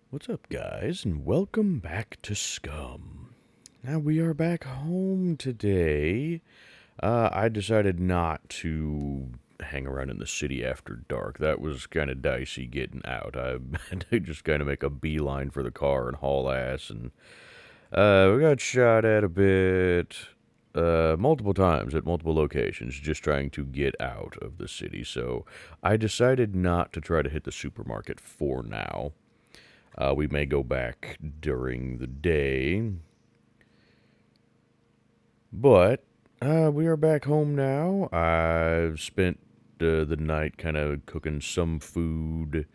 What's up, guys, and welcome back to SCUM. Now, we are back home today. I decided not to hang around in the city after dark. That was kind of dicey getting out. I had to just kind of make a beeline for the car and haul ass, and we got shot at a bit. Multiple times at multiple locations, just trying to get out of the city. So I decided not to try to hit the supermarket for now. We may go back during the day. But we are back home now. I've spent the night kind of cooking some food.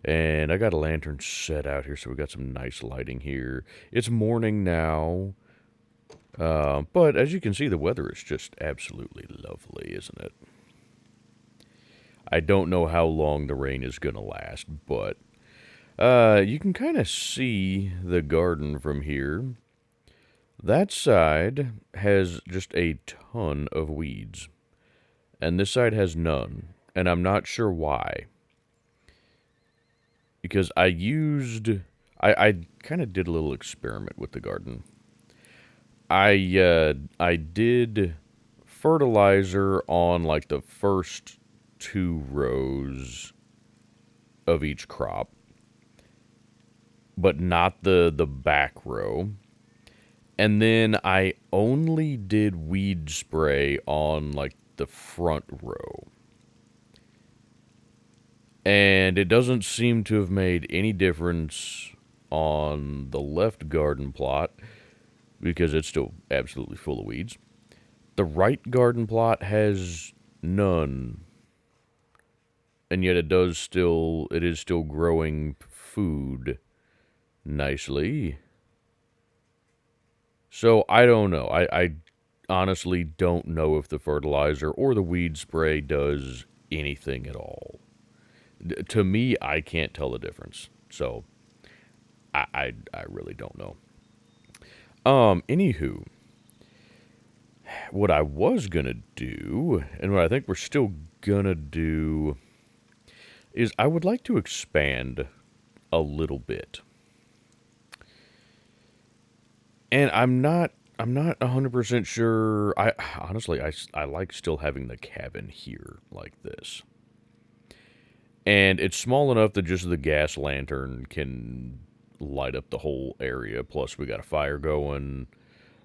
And I got a lantern set out here, so we got some nice lighting here. It's morning now. But as you can see, the weather is just absolutely lovely, isn't it? I don't know how long the rain is going to last, but you can kind of see the garden from here. That side has just a ton of weeds, and this side has none, and I'm not sure why. Because I kind of did a little experiment with the garden. I did fertilizer on like the first two rows of each crop, but not the back row. And then I only did weed spray on like the front row. And it doesn't seem to have made any difference on the left garden plot because it's still absolutely full of weeds. The right garden plot has none. And yet it is still growing food nicely. So I don't know. I honestly don't know if the fertilizer or the weed spray does anything at all. To me, I can't tell the difference. So I really don't know. Anywho, what I was gonna do, and what I think we're still gonna do, is I would like to expand a little bit. And I'm not 100% sure. I honestly I like still having the cabin here like this. And it's small enough that just the gas lantern can light up the whole area. Plus we got a fire going.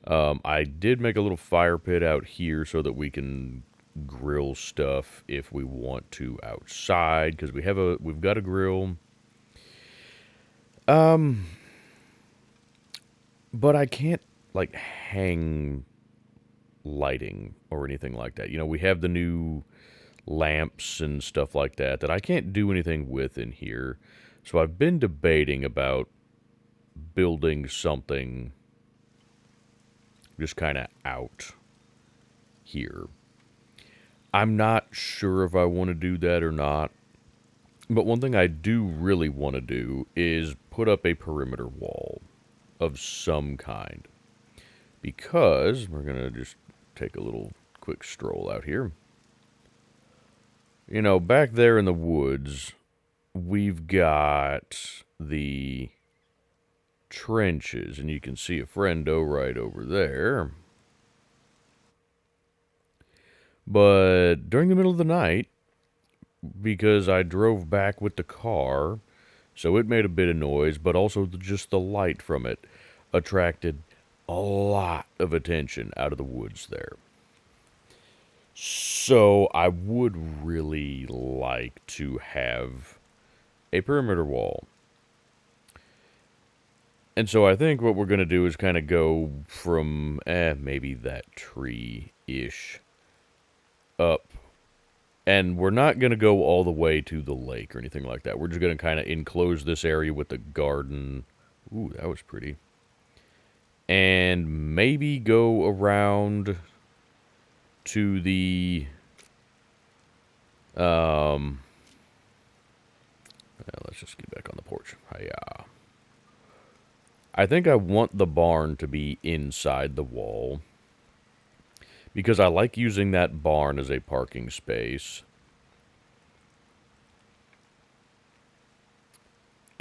I did make a little fire pit out here so that we can grill stuff if we want to outside because we've got a grill. Um but I can't like hang lighting or anything like that. You know, we have the new lamps and stuff like that I can't do anything with in here. So I've been debating about building something just kind of out here. I'm not sure if I want to do that or not. But one thing I do really want to do is put up a perimeter wall of some kind. Because we're going to just take a little quick stroll out here. You know, back there in the woods, we've got the trenches, and you can see a friendo right over there. But during the middle of the night, because I drove back with the car, so it made a bit of noise, but also just the light from it attracted a lot of attention out of the woods there. So I would really like to have a perimeter wall. And so I think what we're going to do is kind of go from maybe that tree-ish up. And we're not going to go all the way to the lake or anything like that. We're just going to kind of enclose this area with the garden. Ooh, that was pretty. And maybe go around to the let's just get back on the porch. Hiya. I think I want the barn to be inside the wall because I like using that barn as a parking space.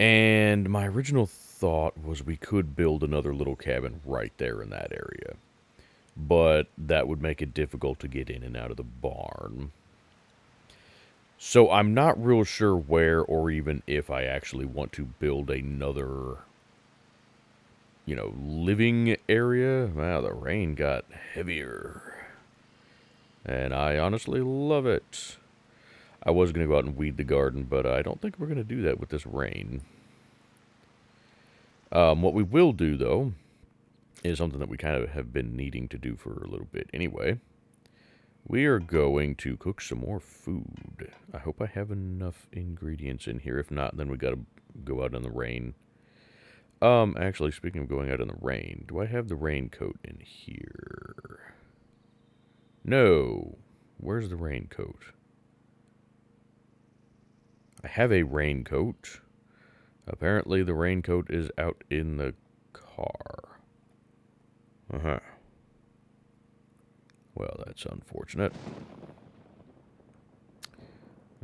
And my original thought was we could build another little cabin right there in that area. But that would make it difficult to get in and out of the barn. So I'm not real sure where or even if I actually want to build another, living area. Wow, the rain got heavier. And I honestly love it. I was going to go out and weed the garden, but I don't think we're going to do that with this rain. What we will do, though, is something that we kind of have been needing to do for a little bit anyway. We are going to cook some more food. I hope I have enough ingredients in here. If not, then we got to go out in the rain. Actually, speaking of going out in the rain, do I have the raincoat in here? No. Where's the raincoat? I have a raincoat. Apparently, the raincoat is out in the car. Uh-huh. Well, that's unfortunate.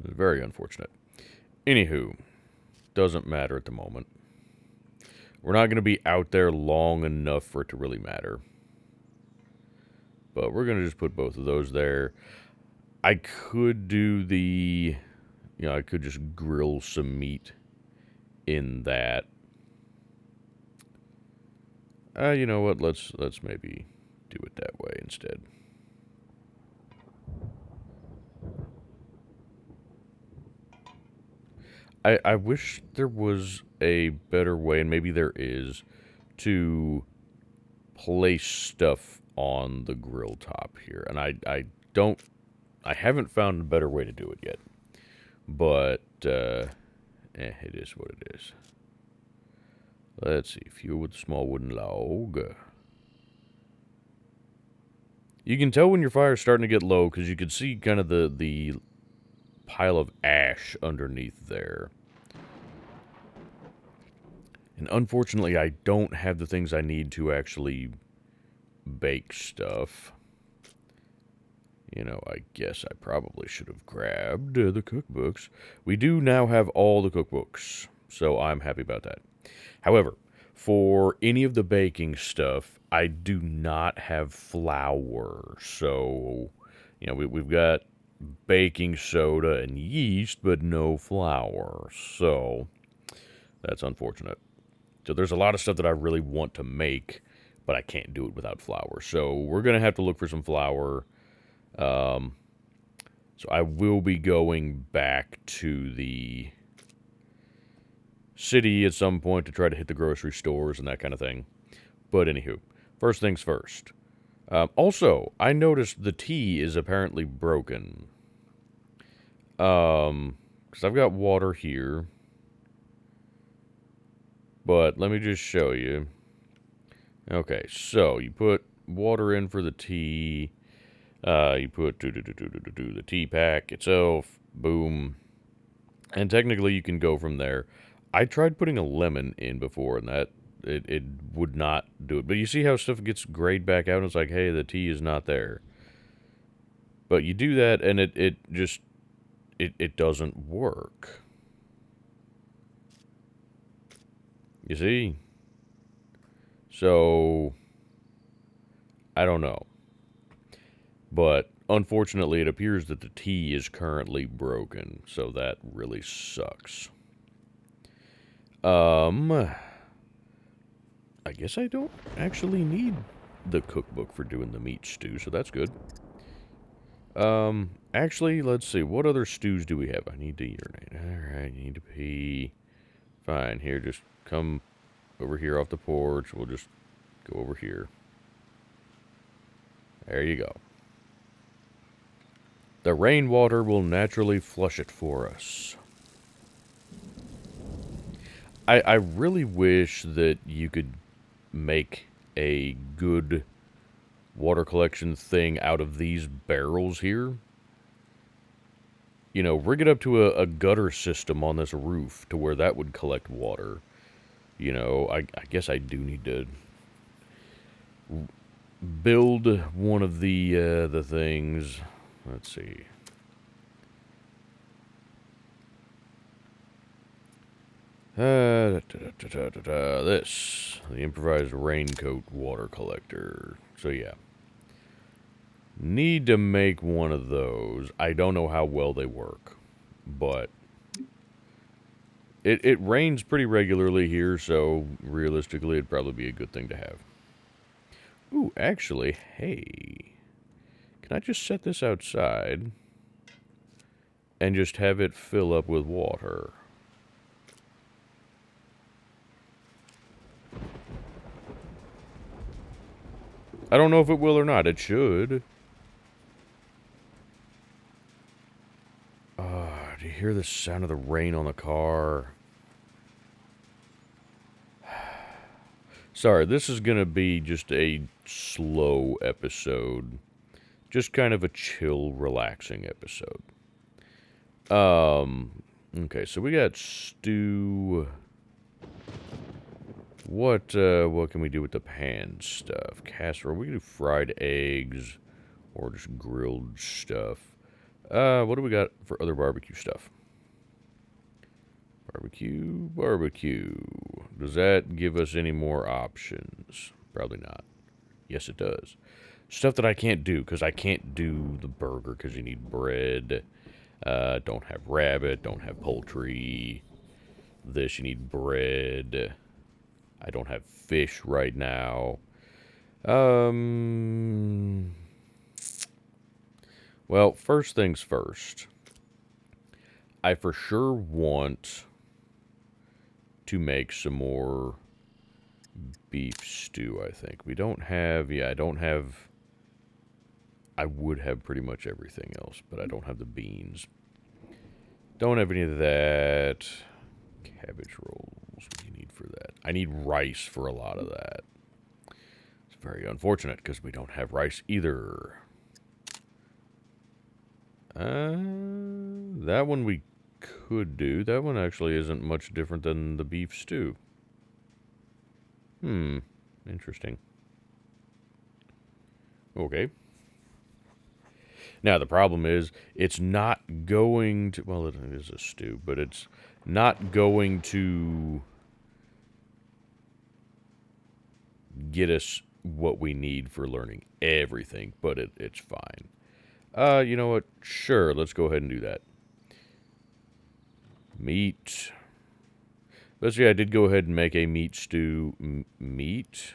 It's very unfortunate. Anywho, doesn't matter at the moment. We're not going to be out there long enough for it to really matter. But we're going to just put both of those there. I could do the... I could just grill some meat in that. You know what? Let's maybe do it that way instead. I wish there was a better way, and maybe there is, to place stuff on the grill top here. And I haven't found a better way to do it yet. But, it is what it is. Let's see, fuel with a small wooden log. You can tell when your fire's starting to get low, because you can see kind of the pile of ash underneath there. And unfortunately, I don't have the things I need to actually bake stuff. I guess I probably should have grabbed the cookbooks. We do now have all the cookbooks, so I'm happy about that. However, for any of the baking stuff, I do not have flour. So, we've got baking soda and yeast, but no flour. So, that's unfortunate. So there's a lot of stuff that I really want to make, but I can't do it without flour. So we're going to have to look for some flour. So I will be going back to the city at some point to try to hit the grocery stores and that kind of thing. But anywho, first things first. Also, I noticed the tea is apparently broken. Because I've got water here. But let me just show you. Okay, so you put water in for the tea. You put the tea pack itself. Boom. And technically you can go from there. I tried putting a lemon in before, and that it would not do it. But you see how stuff gets grayed back out, and it's like, hey, the tea is not there. But you do that, and it just doesn't work. You see? So, I don't know. But, unfortunately, it appears that the tea is currently broken, so that really sucks. I guess I don't actually need the cookbook for doing the meat stew, so that's good. Actually, let's see, what other stews do we have? I need to urinate. Alright, you need to pee. Fine, here, just come over here off the porch. We'll just go over here. There you go. The rainwater will naturally flush it for us. I really wish that you could make a good water collection thing out of these barrels here. Rig it up to a gutter system on this roof to where that would collect water. I guess I do need to build one of the things. Let's see. This, the improvised raincoat water collector. So yeah. Need to make one of those. I don't know how well they work, but it rains pretty regularly here, so realistically it'd probably be a good thing to have. Ooh, actually, hey, can I just set this outside and just have it fill up with water? I don't know if it will or not. It should. Do you hear the sound of the rain on the car? Sorry, this is going to be just a slow episode. Just kind of a chill, relaxing episode. Okay, so we got stew. What can we do with the pan stuff? Casserole. We can do fried eggs or just grilled stuff. What do we got for other barbecue stuff? Barbecue. Does that give us any more options? Probably not. Yes, it does. Stuff that I can't do, because I can't do the burger, because you need bread. Don't have rabbit, don't have poultry. This, you need bread. I don't have fish right now. Well, first things first. I for sure want to make some more beef stew, I think. We don't have, yeah, I would have pretty much everything else, but I don't have the beans. Don't have any of that. Cabbage rolls, what do you need for that? I need rice for a lot of that. It's very unfortunate, because we don't have rice either. That one we could do. That one actually isn't much different than the beef stew. Interesting. Okay. Now, the problem is, it's not going to... Well, it is a stew, but it's not going to get us what we need for learning everything, but it's fine. You know what? Sure, let's go ahead and do that. Meat. Let's see, I did go ahead and make a meat stew. Meat?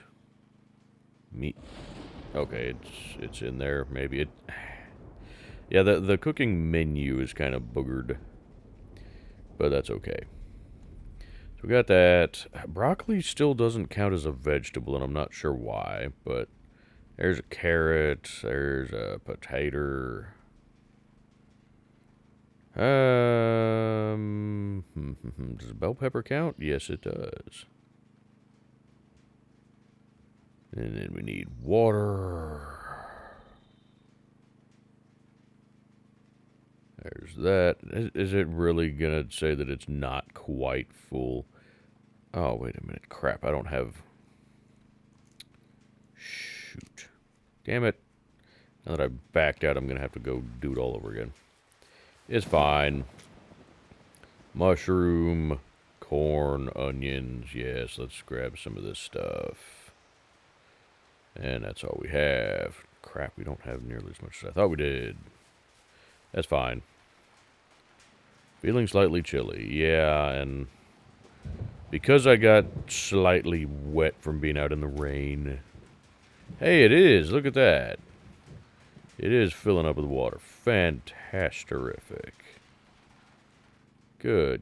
Okay, it's in there. Maybe it... Yeah, the cooking menu is kind of boogered. But that's okay. So we got that. Broccoli still doesn't count as a vegetable, and I'm not sure why. But there's a carrot. There's a potato. Does bell pepper count? Yes, it does. And then we need water. There's that. Is it really gonna say that it's not quite full? Oh, wait a minute. Crap, I don't have... Shoot. Damn it. Now that I backed out, I'm gonna have to go do it all over again. It's fine. Mushroom, corn, onions. Yes, let's grab some of this stuff. And that's all we have. Crap, we don't have nearly as much as I thought we did. That's fine. Feeling slightly chilly. Yeah, and because I got slightly wet from being out in the rain. Hey, it is. Look at that. It is filling up with water. Fantastic. Good.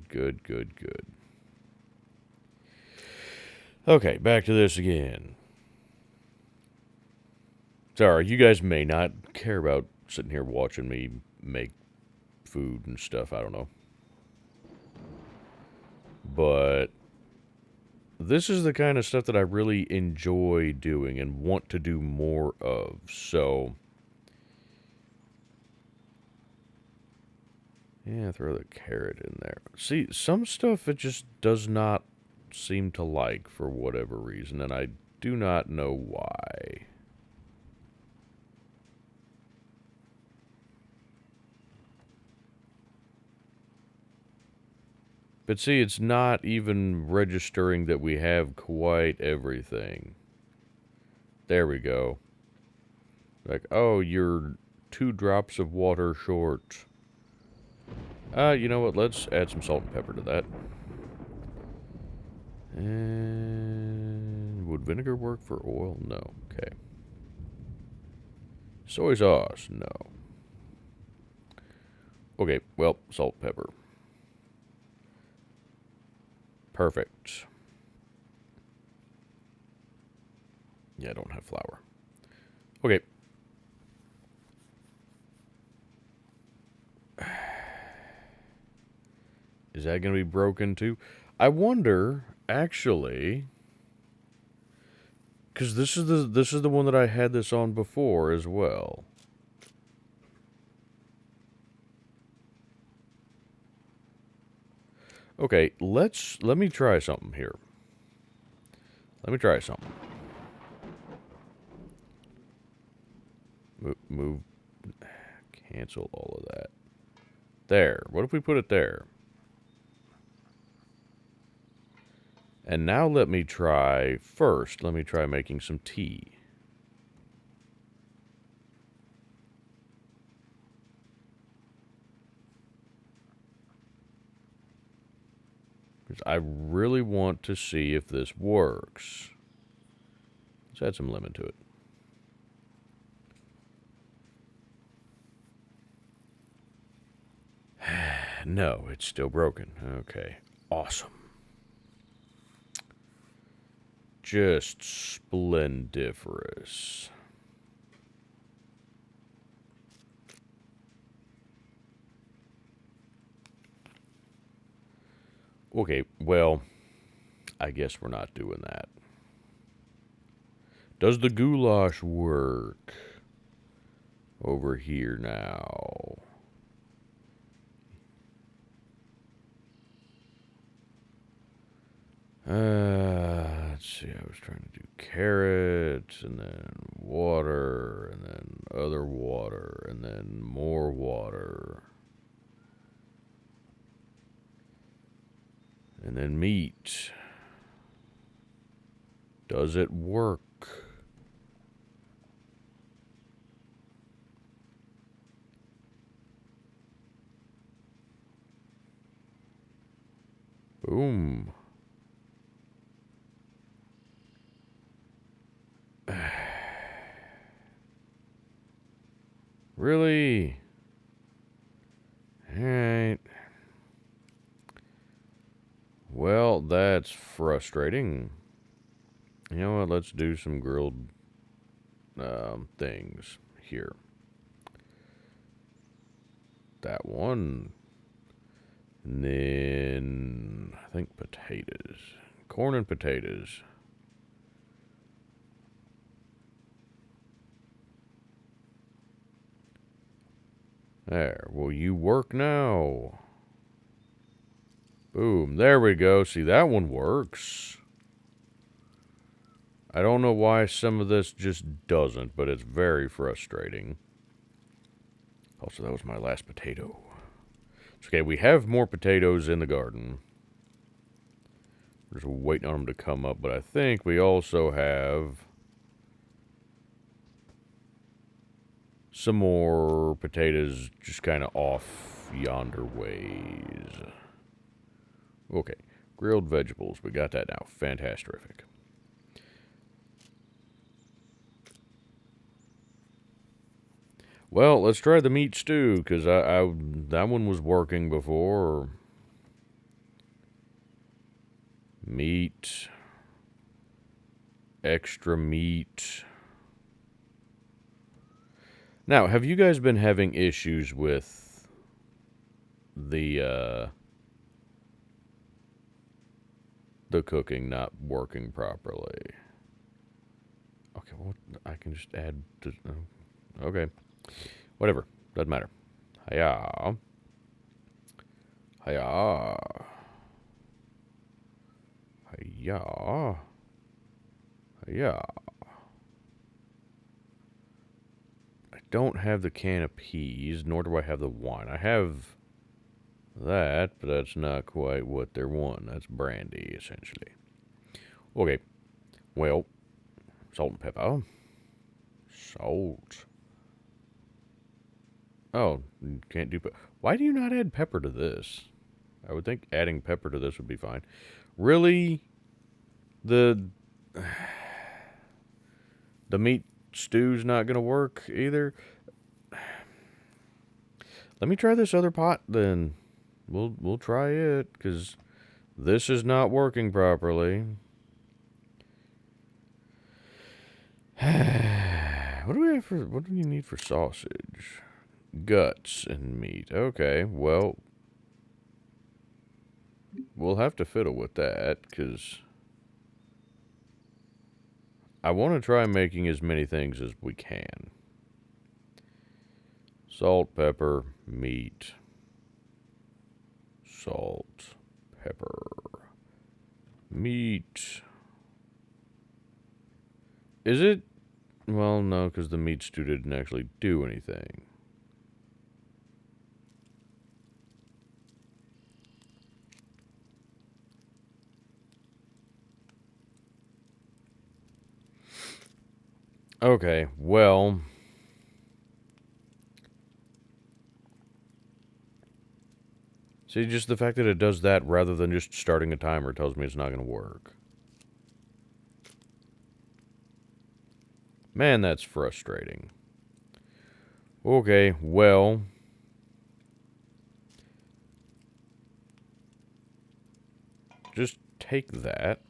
Okay, back to this again. Sorry, you guys may not care about sitting here watching me make food and stuff. I don't know. But this is the kind of stuff that I really enjoy doing and want to do more of. So, yeah, throw the carrot in there. See, some stuff it just does not seem to like for whatever reason, and I do not know why. But see, it's not even registering that we have quite everything. There we go. Like, oh, you're 2 drops of water short. You know what? Let's add some salt and pepper to that. And would vinegar work for oil? No. Okay. Soy sauce? No. Okay, well, salt, pepper. Perfect. Yeah, I don't have flour. Okay. Is that going to be broken too? I wonder, actually, because this is the one that I had this on before as well. Okay, let me try something here. Let me try something. Move, cancel all of that. There. What if we put it there? And now let me try making some tea. Because I really want to see if this works. Let's add some lemon to it. No, it's still broken. Okay. Awesome. Just splendiferous. Okay, well, I guess we're not doing that. Does the goulash work over here now? Let's see, I was trying to do carrots, and then water, and then other water, and then more water. And then meat. Does it work? Boom. Really? Alright. Well, that's frustrating. You know what? Let's do some grilled things here. That one. And then I think potatoes. Corn and potatoes. There. Will you work now? Boom. There we go. See, that one works. I don't know why some of this just doesn't, but it's very frustrating. Also, that was my last potato. It's okay, we have more potatoes in the garden. We're just waiting on them to come up, but I think we also have some more potatoes just kind of off yonder ways. Okay, grilled vegetables. We got that now. Fantastic. Well, let's try the meat stew, because that one was working before. Meat. Extra meat. Now, have you guys been having issues with the cooking not working properly? Okay, well, I can just add to... Okay. Whatever. Doesn't matter. Hiya. Hiya. Hiya. Hiya. I don't have the can of peas, nor do I have the wine. I have that, but that's not quite what they're wanting. That's brandy, essentially. Okay, well, salt and pepper. Salt. Oh, you can't do... Why do you not add pepper to this? I would think adding pepper to this would be fine. Really? The meat stew's not going to work either? Let me try this other pot then. We'll try it, because this is not working properly. What do you need for sausage? Guts and meat. Okay, well, we'll have to fiddle with that, because I want to try making as many things as we can. Salt, pepper, meat. Salt, pepper, meat. Is it? Well, no, because the meat stew didn't actually do anything. Okay, well... See, just the fact that it does that rather than just starting a timer tells me it's not going to work. Man, that's frustrating. Okay, well... Just take that.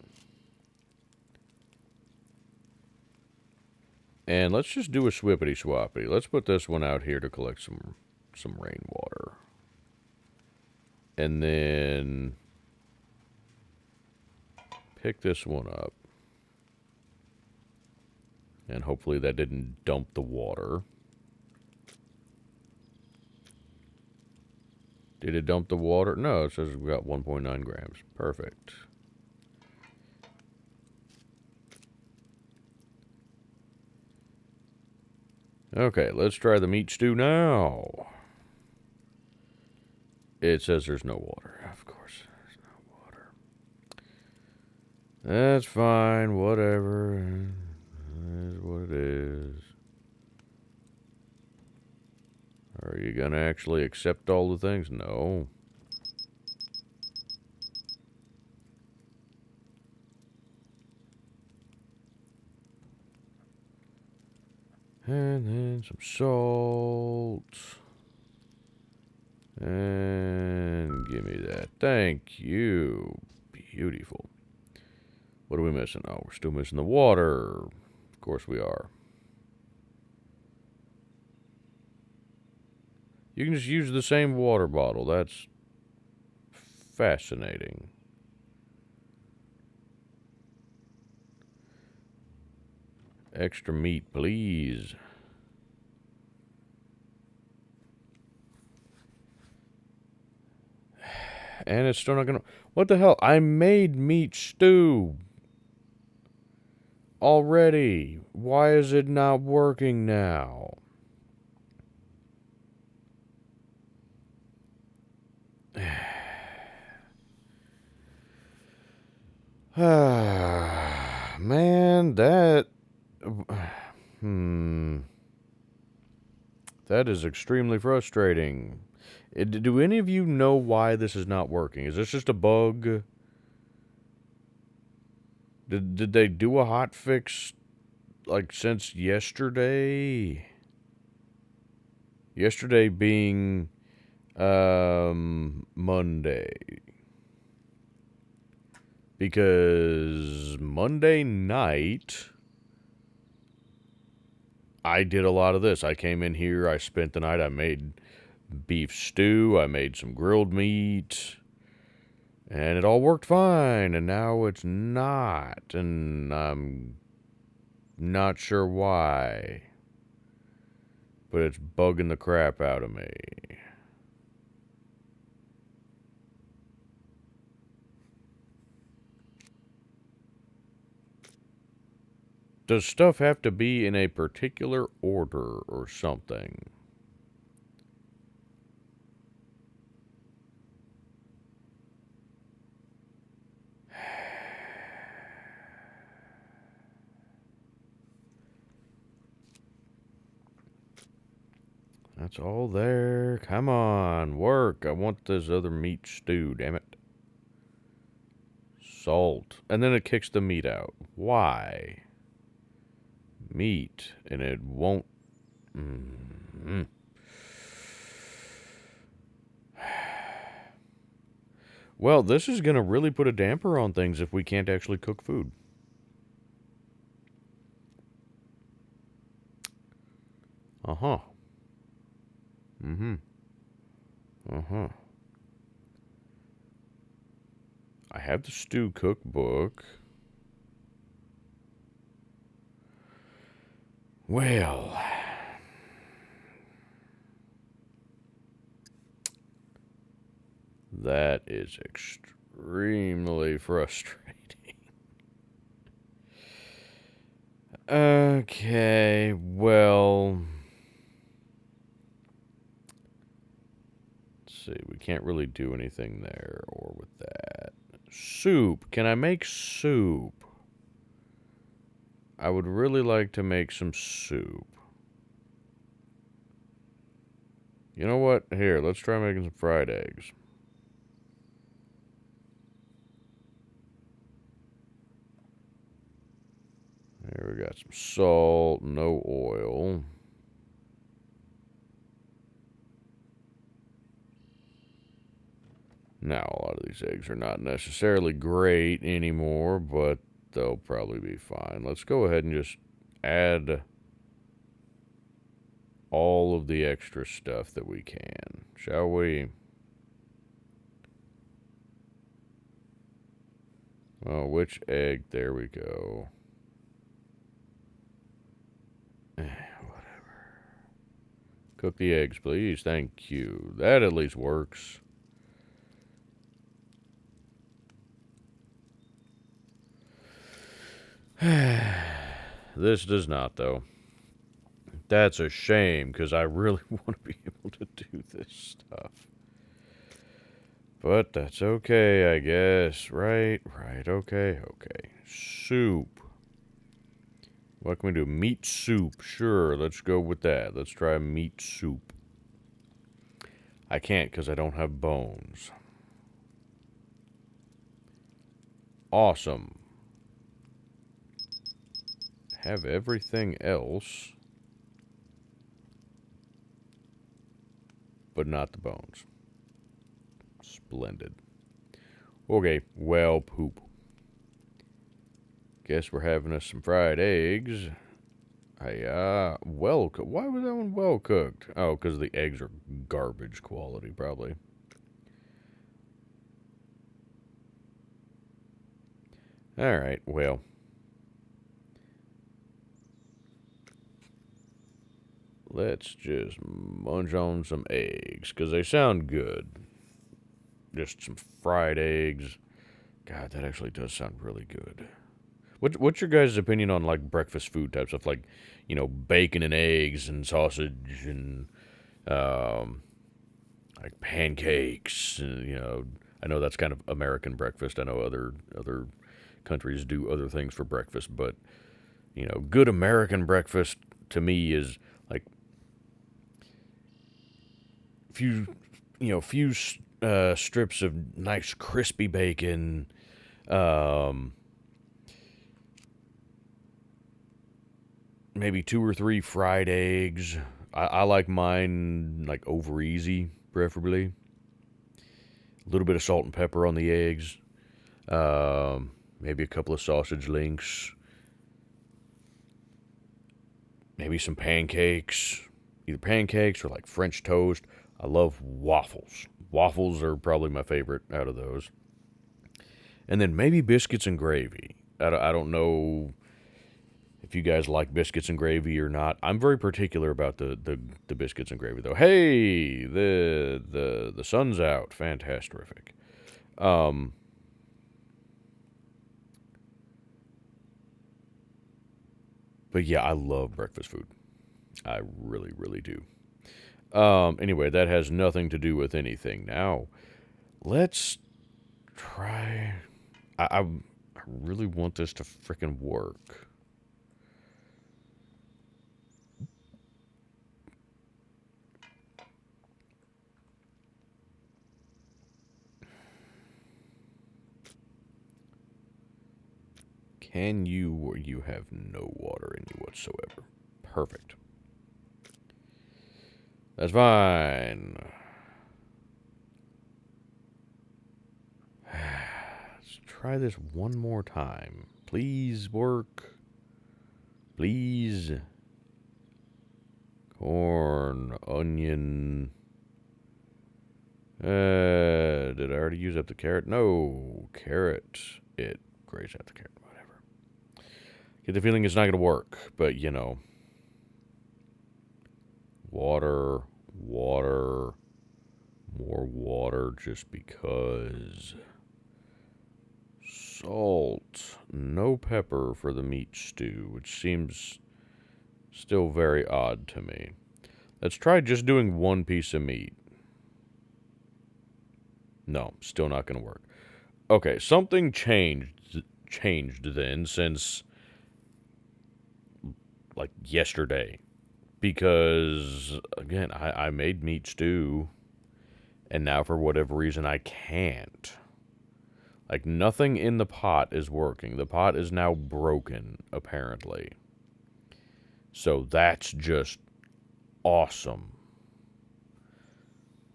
And let's just do a swippity-swappity. Let's put this one out here to collect some rainwater. And then... pick this one up. And hopefully that didn't dump the water. Did it dump the water? No, it says we've got 1.9 grams. Perfect. Okay, let's try the meat stew now. It says there's no water. Of course, there's no water. That's fine, whatever. It is what it is. Are you gonna actually accept all the things? No. And then some salt. And give me that. Thank you. Beautiful. What are we missing? Oh, we're still missing the water. Of course we are. You can just use the same water bottle. That's fascinating. Extra meat, please. And it's still not gonna... What the hell? I made meat stew already. Why is it not working now? Man, that... That is extremely frustrating. Do any of you know why this is not working? Is this just a bug? Did they do a hot fix, like, since yesterday? Yesterday being, Monday. Because Monday night, I did a lot of this. I came in here, I spent the night, I made beef stew, I made some grilled meat, and it all worked fine, and now it's not, and I'm not sure why, but it's bugging the crap out of me. Does stuff have to be in a particular order or something? It's all there. Come on, work. I want this other meat stew, damn it. Salt. And then it kicks the meat out. Why? Meat. And it won't... Mm-hmm. Well, this is going to really put a damper on things if we can't actually cook food. Uh-huh. Mm-hmm. Uh-huh. I have the stew cookbook. Well... That is extremely frustrating. Okay, well... Let's see, we can't really do anything there or with that. Soup. Can I make soup? I would really like to make some soup. You know what? Here, let's try making some fried eggs. Here we got some salt, no oil. Now, a lot of these eggs are not necessarily great anymore, but they'll probably be fine. Let's go ahead and just add all of the extra stuff that we can, shall we? Oh, which egg? There we go. Whatever. Cook the eggs, please. Thank you. That at least works. This does not, though. That's a shame, because I really want to be able to do this stuff. But that's okay, I guess. Right, okay. Soup. What can we do? Meat soup. Sure, let's go with that. Let's try meat soup. I can't because I don't have bones. Awesome. Have everything else, but not the bones. Splendid. Okay, well, poop. Guess we're having us some fried eggs. Well cooked. Why was that one well cooked? Oh, because the eggs are garbage quality, probably. Alright, well. Let's just munch on some eggs, because they sound good. Just some fried eggs. God, that actually does sound really good. What's your guys' opinion on, like, breakfast food type stuff? Like, you know, bacon and eggs and sausage and, like, pancakes. You know, I know that's kind of American breakfast. I know other countries do other things for breakfast. But, you know, good American breakfast to me is, like, few strips of nice crispy bacon, maybe 2 or 3 fried eggs. I like mine, like, over easy, preferably. A little bit of salt and pepper on the eggs. Maybe a couple of sausage links. Maybe some pancakes. Either pancakes or, like, French toast. I love waffles. Waffles are probably my favorite out of those. And then maybe biscuits and gravy. I don't know if you guys like biscuits and gravy or not. I'm very particular about the biscuits and gravy, though. Hey, the sun's out. Fantastic. But yeah, I love breakfast food. I really, really do. Anyway, that has nothing to do with anything. Now, let's try... I really want this to frickin' work. Can you, or you have no water in you whatsoever? Perfect. That's fine. Let's try this one more time. Please work. Please. Corn, onion. Did I already use up the carrot? No. Carrot. It grays out the carrot. Whatever. Get the feeling it's not going to work, but you know. Water, water, more water just because. Salt. No pepper for the meat stew, which seems still very odd to me. Let's try just doing one piece of meat. No, still not going to work. Okay, something changed then since, like, yesterday. Because, again, I made meat stew, and now for whatever reason I can't. Like, nothing in the pot is working. The pot is now broken, apparently. So that's just awesome.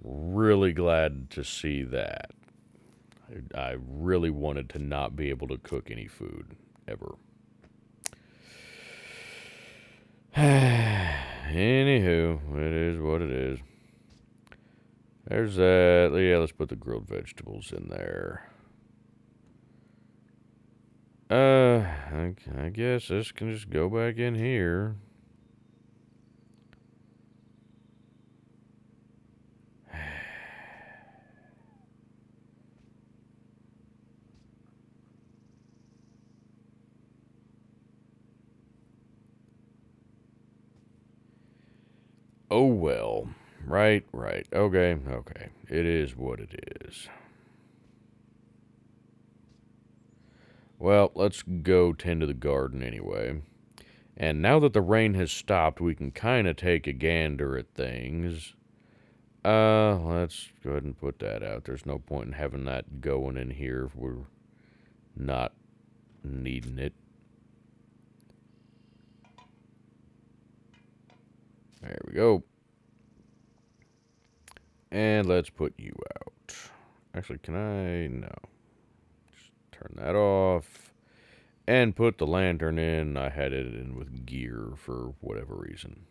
Really glad to see that. I really wanted to not be able to cook any food, ever. Anywho, it is what it is. There's that. Yeah, let's put the grilled vegetables in there. I guess this can just go back in here. Oh well. Right. Okay. It is what it is. Well, let's go tend to the garden anyway. And now that the rain has stopped, we can kind of take a gander at things. Let's go ahead and put that out. There's no point in having that going in here if we're not needing it. There we go. And let's put you out. Actually, can I? No. Just turn that off. And put the lantern in. I had it in with gear for whatever reason.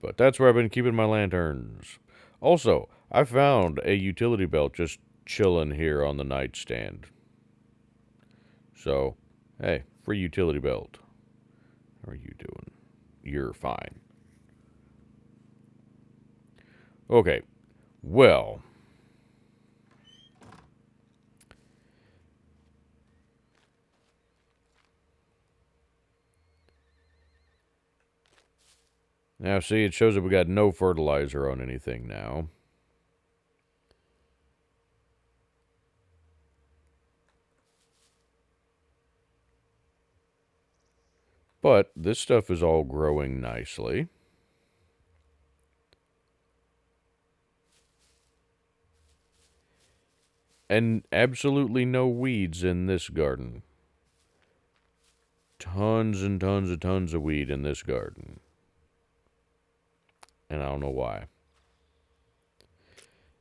But that's where I've been keeping my lanterns. Also, I found a utility belt just chilling here on the nightstand. So, hey, free utility belt. How are you doing? You're fine. Okay, well. Now, see, it shows that we got no fertilizer on anything now. But this stuff is all growing nicely. And absolutely no weeds in this garden. Tons and tons of weed in this garden. And I don't know why.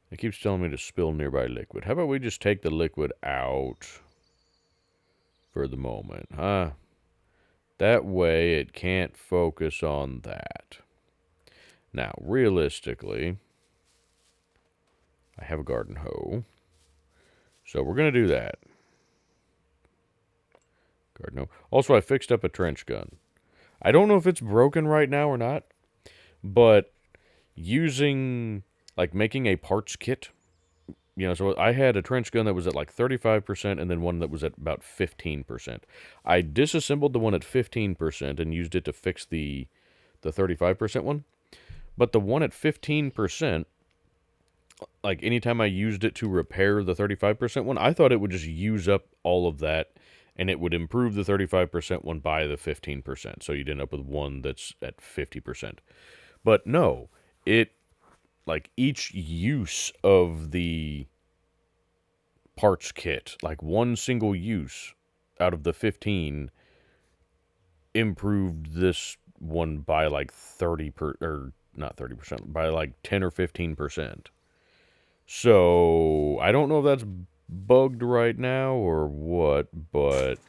It keeps telling me to spill nearby liquid. How about we just take the liquid out for the moment, huh? That way it can't focus on that. Now, realistically, I have a garden hoe. So we're going to do that. Garden hoe. Also, I fixed up a trench gun. I don't know if it's broken right now or not, but using, like, making a parts kit, you know, so I had a trench gun that was at like 35% and then one that was at about 15%. I disassembled the one at 15% and used it to fix the 35% one. But the one at 15%, like anytime I used it to repair the 35% one, I thought it would just use up all of that and it would improve the 35% one by the 15%. So you'd end up with one that's at 50%. But no, it, like, each use of the parts kit, like one single use, out of the 15 improved this one by like or not 30%, by like 10 or 15%. So I don't know if that's bugged right now or what, but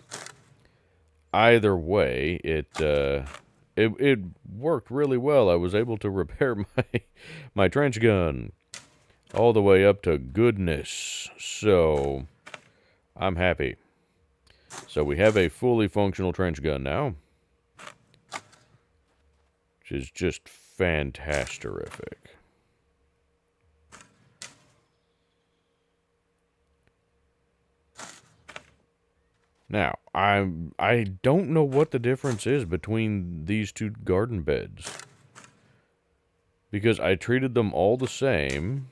either way, it worked really well. I was able to repair my trench gun all the way up to goodness. So I'm happy. So we have a fully functional trench gun now, which is just fantastic. Now, I don't know what the difference is between these two garden beds, because I treated them all the same.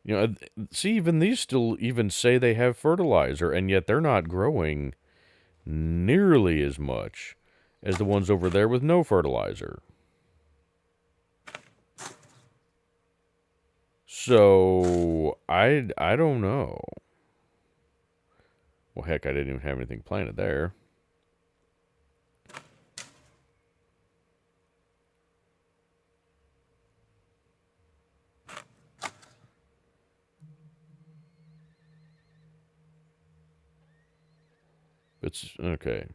You know, see, even these still even say they have fertilizer, and yet they're not growing nearly as much as the ones over there with no fertilizer. So, I don't know. Well, heck, I didn't even have anything planted there. It's okay.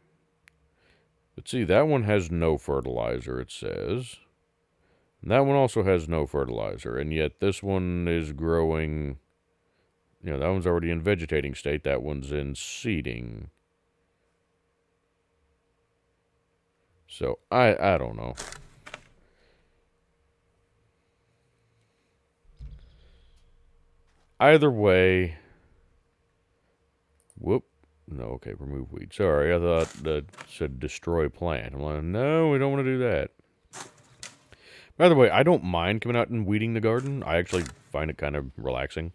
But see, that one has no fertilizer, it says. And that one also has no fertilizer, and yet this one is growing. You know, that one's already in vegetating state. That one's in seeding. So, I don't know. Either way. Whoop. No, okay, remove weed. Sorry, I thought that said destroy plant. I'm like, no, we don't want to do that. By the way, I don't mind coming out and weeding the garden. I actually find it kind of relaxing.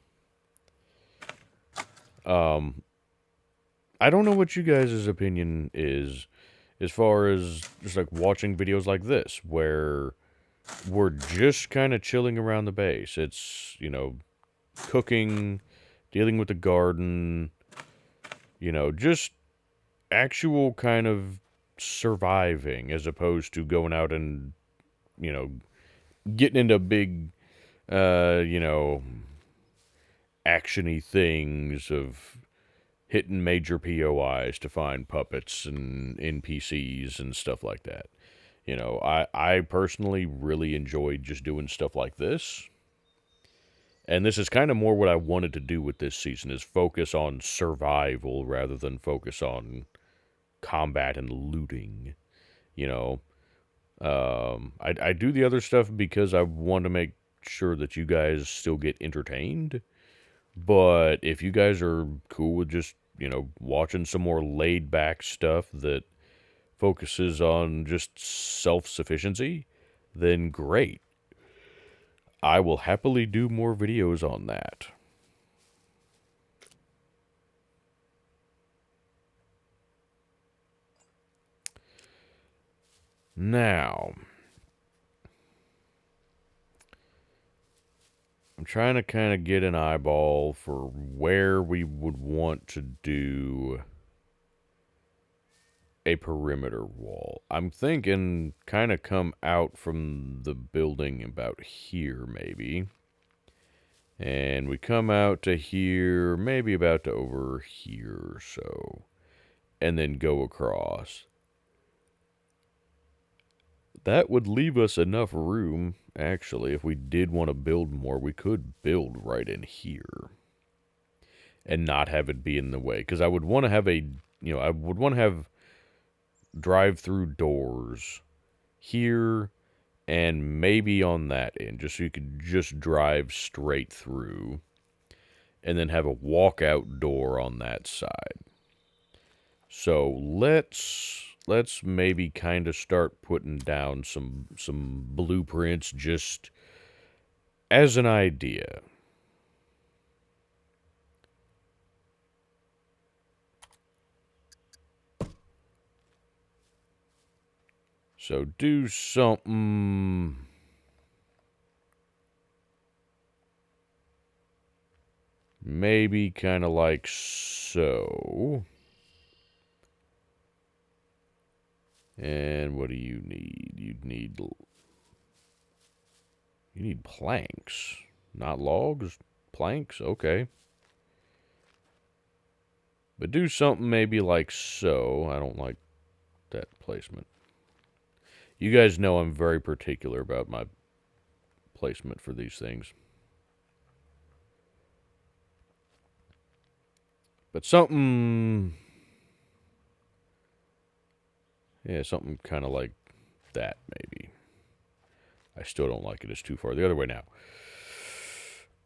I don't know what you guys' opinion is as far as just like watching videos like this, where we're just kind of chilling around the base. It's, you know, cooking, dealing with the garden, you know, just actual kind of surviving as opposed to going out and, you know, getting into big, you know, actiony things of hitting major POIs to find puppets and NPCs and stuff like that. You know, I personally really enjoyed just doing stuff like this. And this is kind of more what I wanted to do with this season, is focus on survival rather than focus on combat and looting. You know, I do the other stuff because I want to make sure that you guys still get entertained. But if you guys are cool with just, you know, watching some more laid back stuff that focuses on just self-sufficiency, then great. I will happily do more videos on that. Now, I'm trying to kind of get an eyeball for where we would want to do a perimeter wall. I'm thinking kind of come out from the building about here, maybe. And we come out to here, maybe about to over here or so. And then go across. That would leave us enough room, actually. If we did want to build more, we could build right in here. And not have it be in the way. Because I would want to have I would want to have drive-through doors here and maybe on that end, just so you could just drive straight through, and then have a walkout door on that side. So let's maybe kind of start putting down some blueprints just as an idea. So do something. maybe kind of like so. And what do you need? You need planks, not logs. Planks, okay. But do something maybe like so. I don't like that placement. You guys know I'm very particular about my placement for these things. But something... yeah, something kind of like that, maybe. I still don't like it. It's too far the other way now.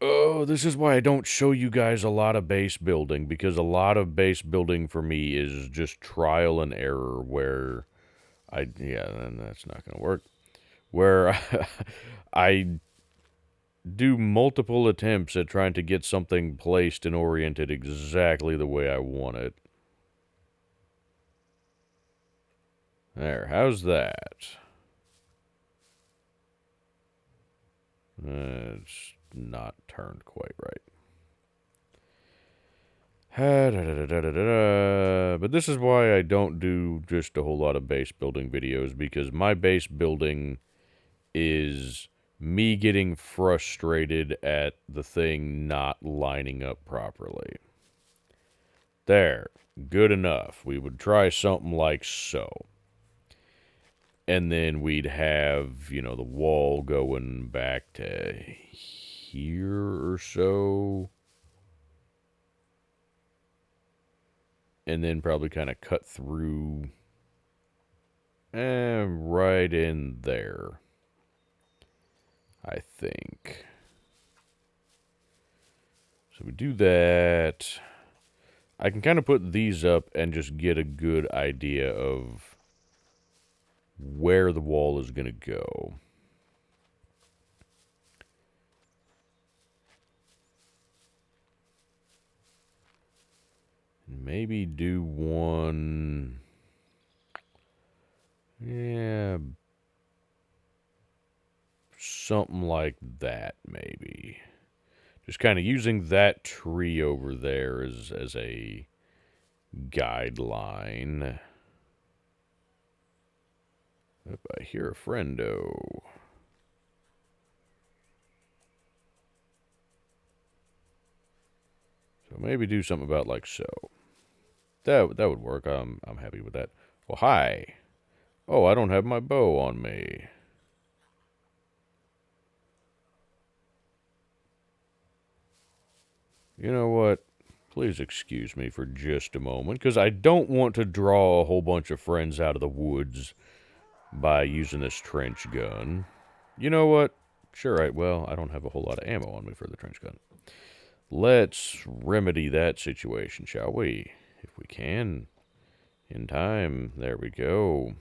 Oh, this is why I don't show you guys a lot of base building, because a lot of base building for me is just trial and error where yeah, then that's not going to work. Where I do multiple attempts at trying to get something placed and oriented exactly the way I want it. There, how's that? It's not turned quite right. But this is why I don't do just a whole lot of base building videos, because my base building is me getting frustrated at the thing not lining up properly. There, good enough. We would try something like so. And then we'd have, you know, the wall going back to here or so. And then probably kind of cut through right in there, I think. So we do that. I can kind of put these up and just get a good idea of where the wall is going to go. Maybe do one... yeah, something like that, maybe. Just kind of using that tree over there as a guideline. If I hear a friendo. So maybe do something about like so. That would work. I'm happy with that. Well, hi. Oh, I don't have my bow on me. You know what? Please excuse me for just a moment, because I don't want to draw a whole bunch of friends out of the woods by using this trench gun. You know what? Sure, well, I don't have a whole lot of ammo on me for the trench gun. Let's remedy that situation, shall we? If we can. In time. There we go.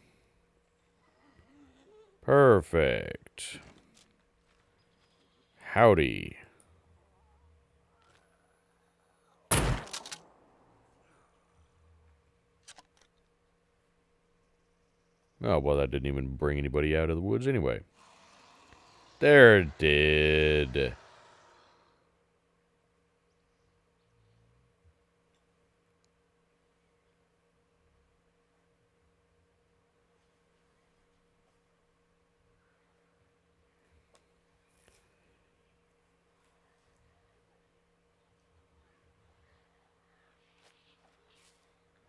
Perfect. Howdy. Oh, well, that didn't even bring anybody out of the woods anyway. There it did.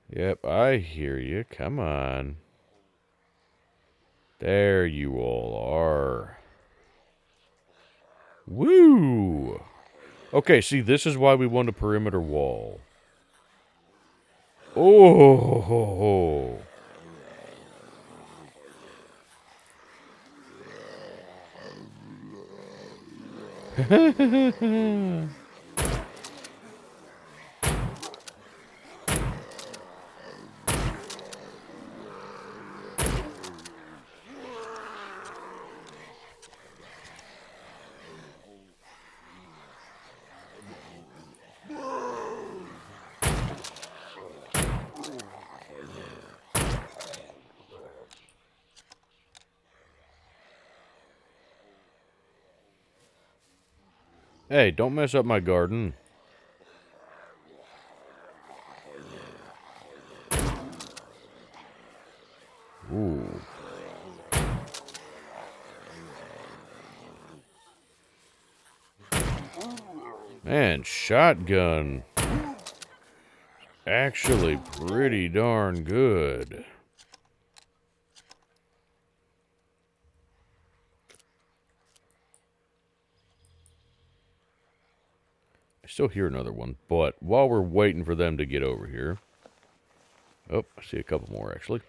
Yep, I hear you. Come on. There you all are. Woo! Okay, see, this is why we want a perimeter wall. Oh! Hey, don't mess up my garden. Man, shotgun. Actually pretty darn good. I still hear another one, but while we're waiting for them to get over here... Oh, I see a couple more, actually.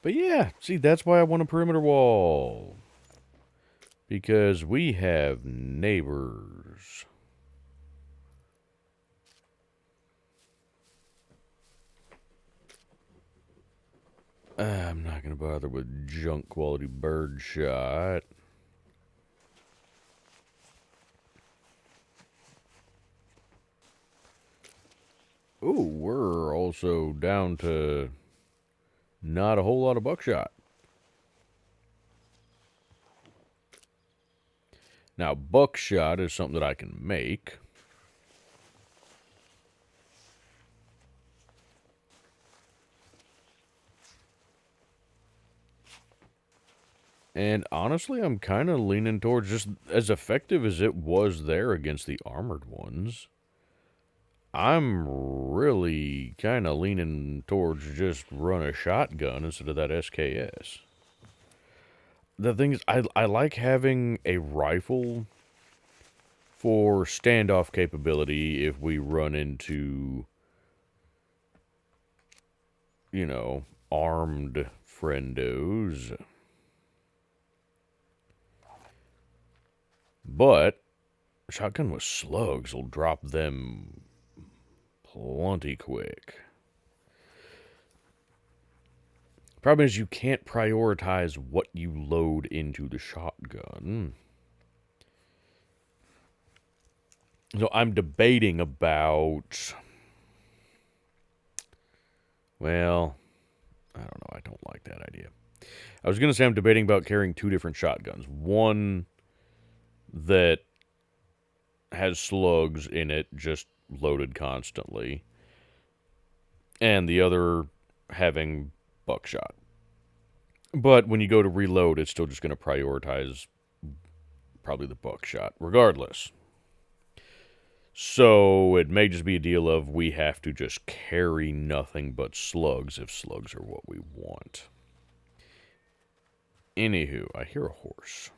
But yeah, see, that's why I want a perimeter wall. Because we have neighbors. I'm not going to bother with junk quality bird shot. Ooh, we're also down to not a whole lot of buckshot. Now, buckshot is something that I can make. And honestly, I'm kind of leaning towards just as effective as it was there against the armored ones. I'm really kind of leaning towards just run a shotgun instead of that SKS. The thing is, I like having a rifle for standoff capability if we run into, you know, armed friendos. But shotgun with slugs will drop them plenty quick. Problem is you can't prioritize what you load into the shotgun. So I'm debating about... Well, I don't know. I don't like that idea. I was going to say I'm debating about carrying two different shotguns. One that has slugs in it, just loaded constantly. And the other having buckshot. But when you go to reload, it's still just going to prioritize probably the buckshot, regardless. So it may just be a deal of we have to just carry nothing but slugs if slugs are what we want. Anywho, I hear a horse.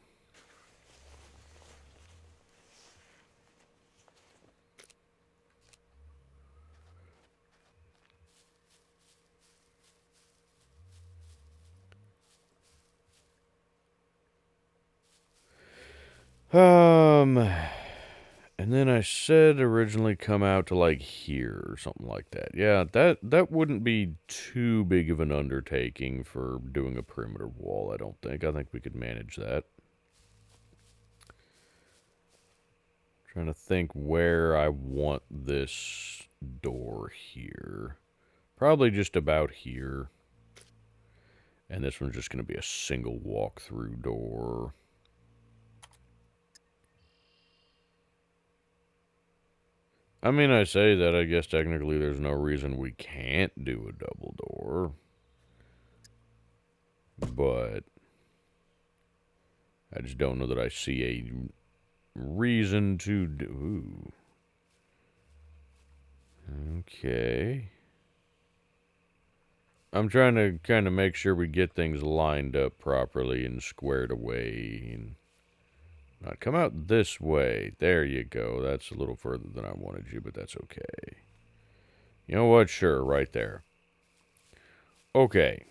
And then I said originally come out to like here or something like that. Yeah, that wouldn't be too big of an undertaking for doing a perimeter wall, I don't think. I think we could manage that. Trying to think where I want this door here. Probably just about here. And this one's just going to be a single walk-through door. I mean, I say that, I guess technically there's no reason we can't do a double door. But I just don't know that I see a reason to do... Okay. I'm trying to kind of make sure we get things lined up properly and squared away. And not come out this way. There you go. That's a little further than I wanted you, but that's okay. You know what? Sure, right there. Okay.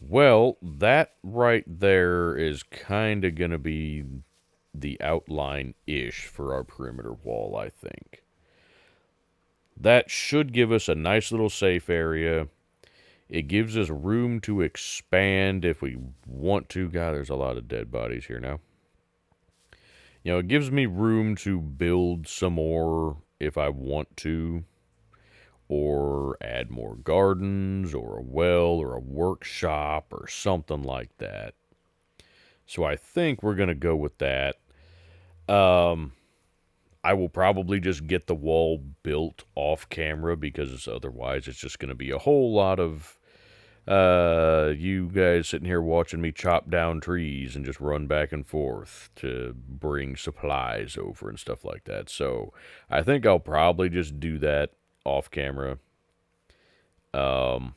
Well, that right there is kind of going to be the outline-ish for our perimeter wall, I think. That should give us a nice little safe area. It gives us room to expand if we want to. God, there's a lot of dead bodies here now. You know, it gives me room to build some more if I want to, or add more gardens, or a well, or a workshop, or something like that. So I think we're going to go with that. Um, I will probably just get the wall built off camera because otherwise it's just going to be a whole lot of you guys sitting here watching me chop down trees and just run back and forth to bring supplies over and stuff like that. So I think I'll probably just do that off camera. Um,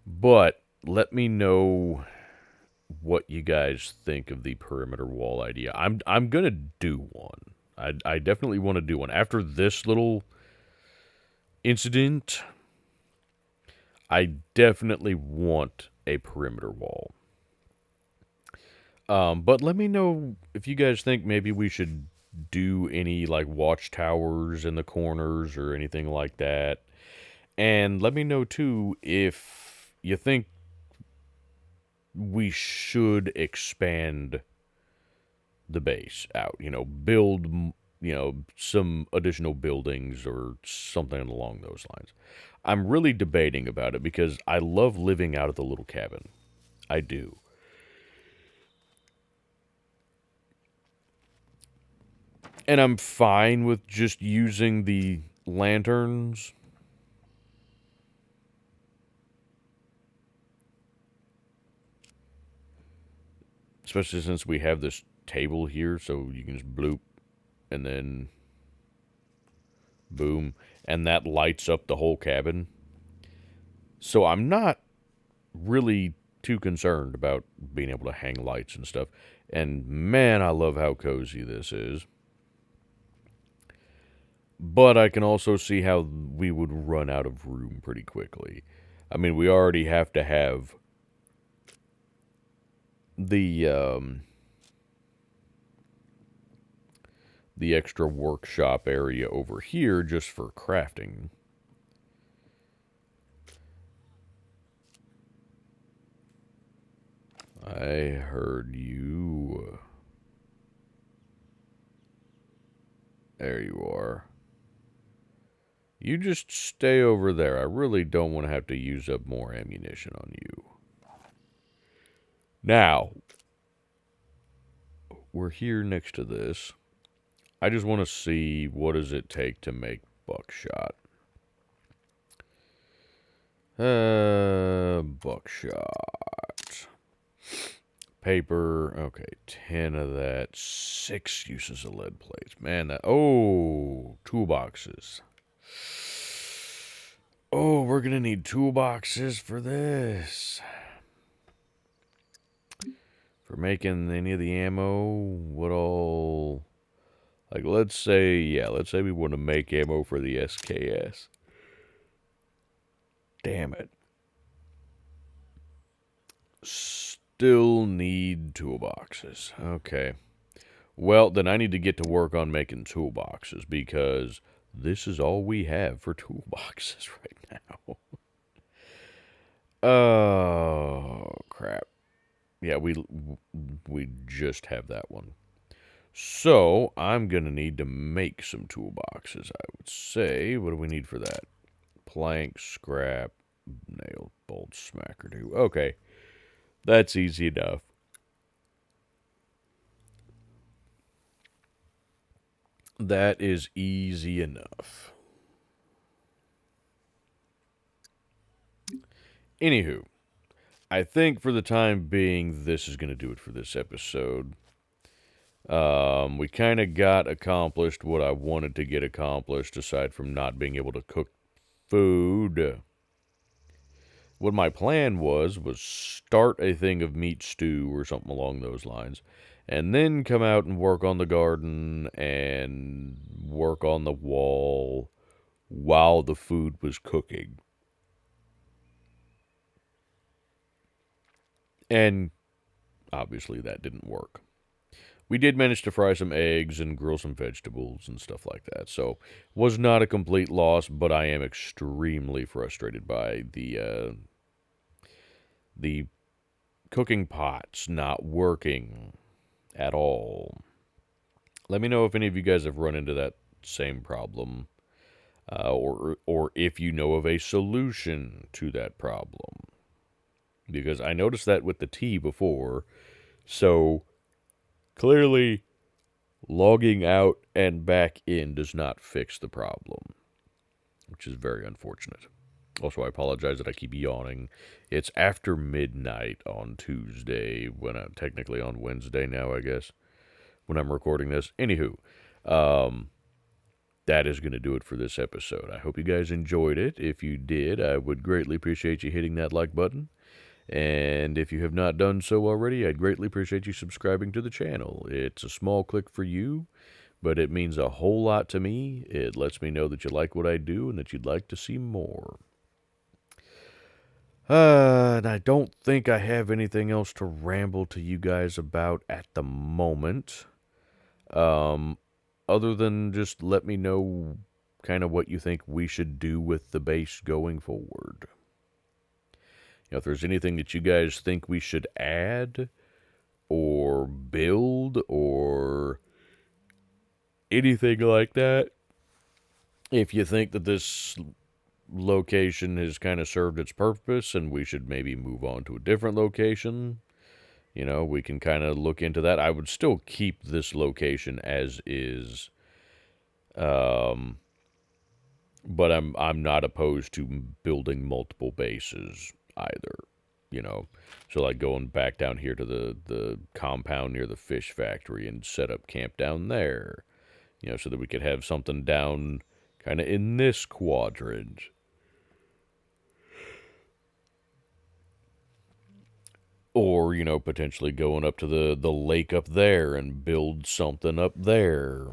but let me know what you guys think of the perimeter wall idea. I'm gonna do one. I definitely want to do one after this little incident. I definitely want a perimeter wall. But let me know if you guys think maybe we should do any like watchtowers in the corners or anything like that. And let me know too if you think we should expand the base out, build, some additional buildings or something along those lines. I'm really debating about it because I love living out of the little cabin. I do. And I'm fine with just using the lanterns. Especially since we have this table here, so you can just bloop and then boom, and that lights up the whole cabin. So I'm not really too concerned about being able to hang lights and stuff. And man, I love how cozy this is. But I can also see how we would run out of room pretty quickly. I mean, we already have to have the the extra workshop area over here just for crafting. I heard you. There you are. You just stay over there. I really don't want to have to use up more ammunition on you. Now, we're here next to this. I just want to see what does it take to make buckshot. Buckshot. Paper. Okay, 10 of that. 6 uses of lead plates. Man, that... Oh, toolboxes. Oh, we're going to need toolboxes for this. For making any of the ammo, what all... Like, let's say we want to make ammo for the SKS. Damn it. Still need toolboxes. Okay. Well, then I need to get to work on making toolboxes because this is all we have for toolboxes right now. Oh, crap. Yeah, we just have that one. So, I'm going to need to make some toolboxes, I would say. What do we need for that? Plank, scrap, nail, bolt, smackerdoo. Okay, that's easy enough. That is easy enough. Anywho, I think for the time being, this is going to do it for this episode. We kind of got accomplished what I wanted to get accomplished, aside from not being able to cook food. What my plan was start a thing of meat stew or something along those lines, and then come out and work on the garden and work on the wall while the food was cooking. And obviously that didn't work. we did manage to fry some eggs and grill some vegetables and stuff like that. So, was not a complete loss, but I am extremely frustrated by the cooking pots not working at all. Let me know if any of you guys have run into that same problem, or if you know of a solution to that problem. Because I noticed that with the tea before, so clearly logging out and back in does not fix the problem, which is very unfortunate. Also, I apologize that I keep yawning. It's after midnight on Tuesday, when I'm technically on Wednesday now, I guess, when I'm recording this. Anywho, that is going to do it for this episode. I hope you guys enjoyed it. If you did, I would greatly appreciate you hitting that like button. And if you have not done so already, I'd greatly appreciate you subscribing to the channel. It's a small click for you, but it means a whole lot to me. It lets me know that you like what I do and that you'd like to see more. And I don't think I have anything else to ramble to you guys about at the moment. Other than just let me know kind of what you think we should do with the base going forward. If there's anything that you guys think we should add or build or anything like that, if you think that this location has kind of served its purpose and we should maybe move on to a different location, we can kind of look into that. I would still keep this location as is, but I'm not opposed to building multiple bases either. So like going back down here to the compound near the fish factory and set up camp down there, so that we could have something down kind of in this quadrant. Or, potentially going up to the lake up there and build something up there,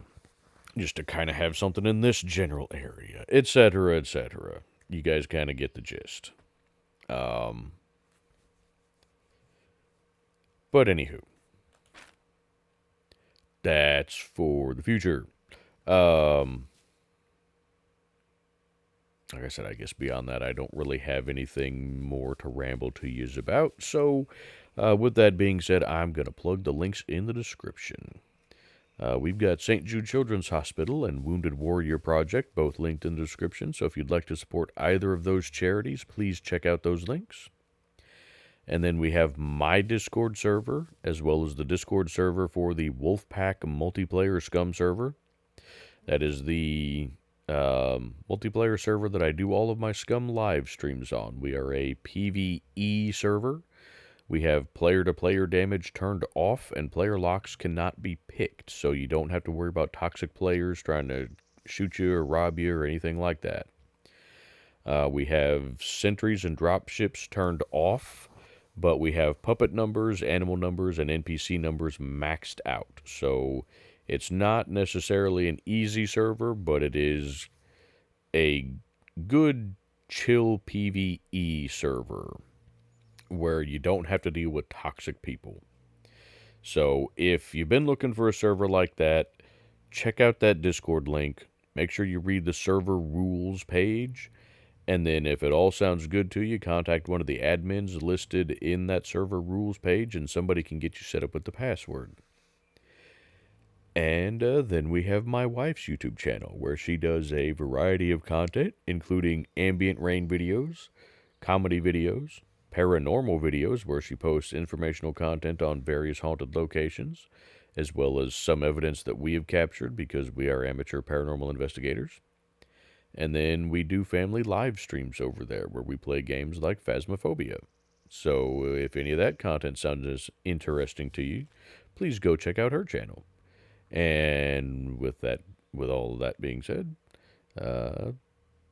just to kind of have something in this general area, etc., etc. You guys kind of get the gist. But anywho, that's for the future. Like I said, I guess beyond that, I don't really have anything more to ramble to you about. So, with that being said, I'm going to plug the links in the description. We've got St. Jude Children's Hospital and Wounded Warrior Project, both linked in the description. So if you'd like to support either of those charities, please check out those links. And then we have my Discord server, as well as the Discord server for the Wolfpack multiplayer SCUM server. That is the multiplayer server that I do all of my SCUM live streams on. We are a PvE server. We have player-to-player damage turned off, and player locks cannot be picked, so you don't have to worry about toxic players trying to shoot you or rob you or anything like that. We have sentries and dropships turned off, but we have puppet numbers, animal numbers, and NPC numbers maxed out. So it's not necessarily an easy server, but it is a good, chill PvE server where you don't have to deal with toxic people. So if you've been looking for a server like that, check out that Discord link. Make sure you read the server rules page. And then if it all sounds good to you, contact one of the admins listed in that server rules page, and somebody can get you set up with the password. And then we have my wife's YouTube channel, where she does a variety of content, including ambient rain videos, comedy videos, paranormal videos, where she posts informational content on various haunted locations, as well as some evidence that we have captured because we are amateur paranormal investigators. And then we do family live streams over there where we play games like Phasmophobia. So if any of that content sounds interesting to you, please go check out her channel. And with all of that being said,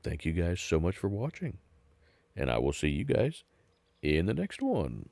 thank you guys so much for watching. And I will see you guys in the next one.